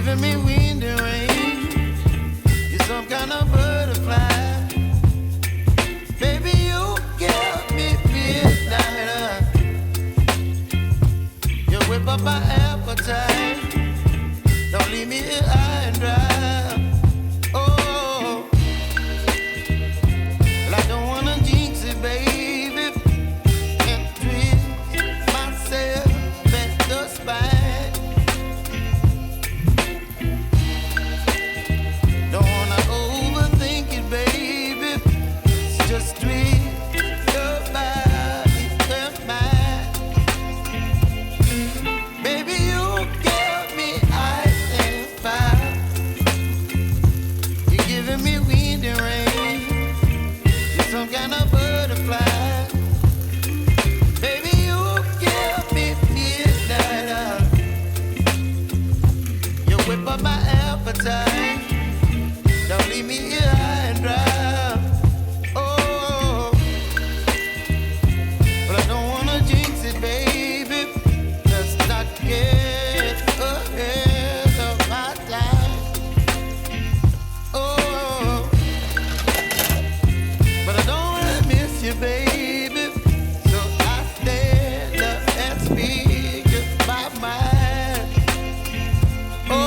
giving me wind and rain. You're some kind of butterfly. Baby, you give me midnight. You whip up my appetite. Don't leave me here high and dry. Oh, well, I don't wanna jinx it, baby, and twist myself at the spine. Don't wanna overthink it, baby. It's just twist your body and mine. Baby, you give me ice and fire. You're giving me wind and rain. You're some kind of butterfly. Baby, you give me midnight. You whip up my appetite. Don't leave me here high and dry. Oh, but I don't wanna jinx it, baby. Let's not get ahead of my time. Oh, but I don't wanna miss you, baby. So I stand up and speak my mind. Oh.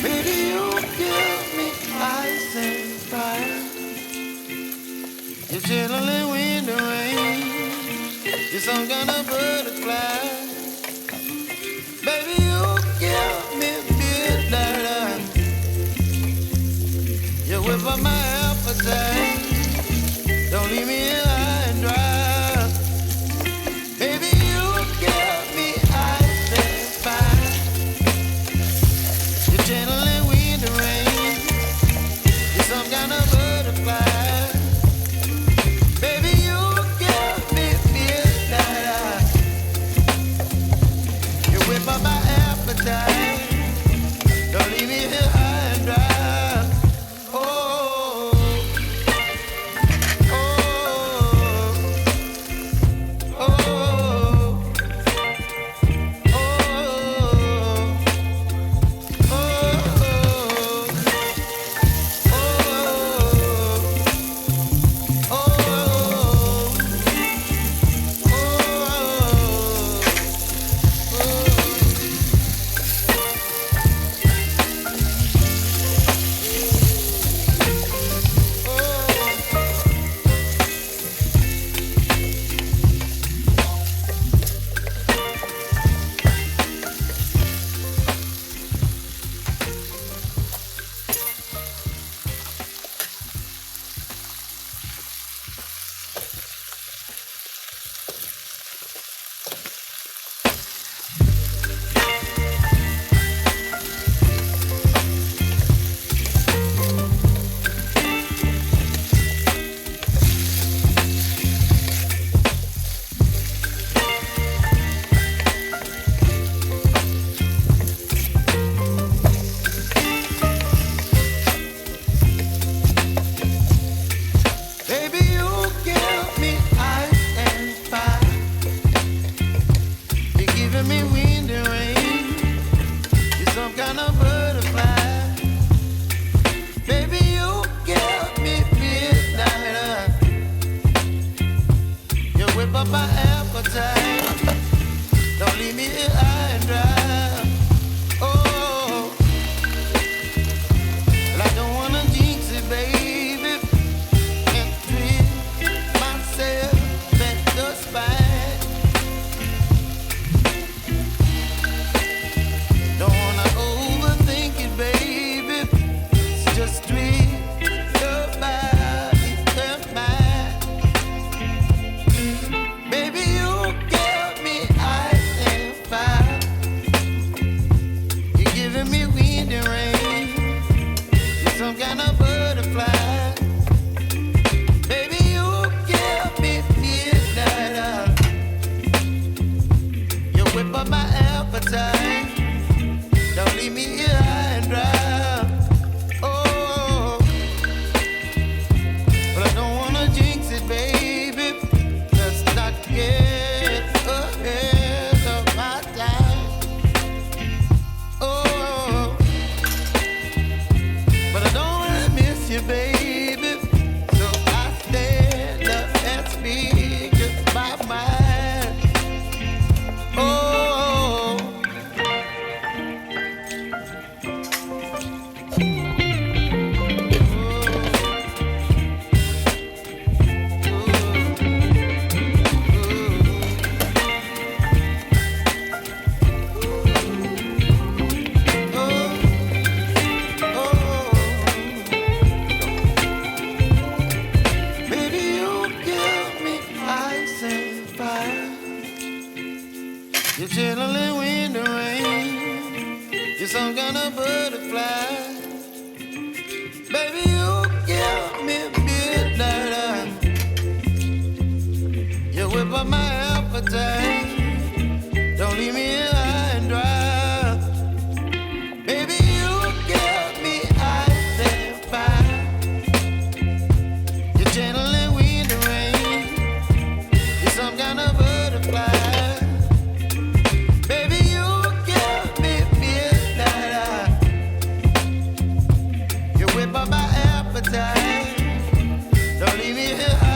Baby, you give me ice and fire. You're chilling wind and rain. You're some kind of butterfly. Baby, you give me midnight. You whip up my appetite. Don't leave me here high and dry. Baby, you give me ice and fire. You're channeling wind and rain. You're some kind of butterfly. Baby, you give me midnight. You whip up my appetite. Don't leave me here high and dry. Oh, oh, oh, baby, you give me ice and fire. You're giving me wind and rain. You're some kind of butterfly. Baby, you give me midnight. You whip up my appetite. Don't leave me here high and dry. Oh, well, I don't wanna jinx it, baby, and twist myself at the spine. Don't wanna overthink it, baby. It's just twist your body and mine. Baby, you give me ice and fire. chilling wind and rain. You're some kind of butterfly. Baby, you give me midnight. You whip up my appetite. Don't leave me here high and dry. Baby, you give me ice and fire. You're channeling wind and rain. You're some kind of butterfly. Baby, you give me midnight. You whip up my appetite. Don't leave me here high.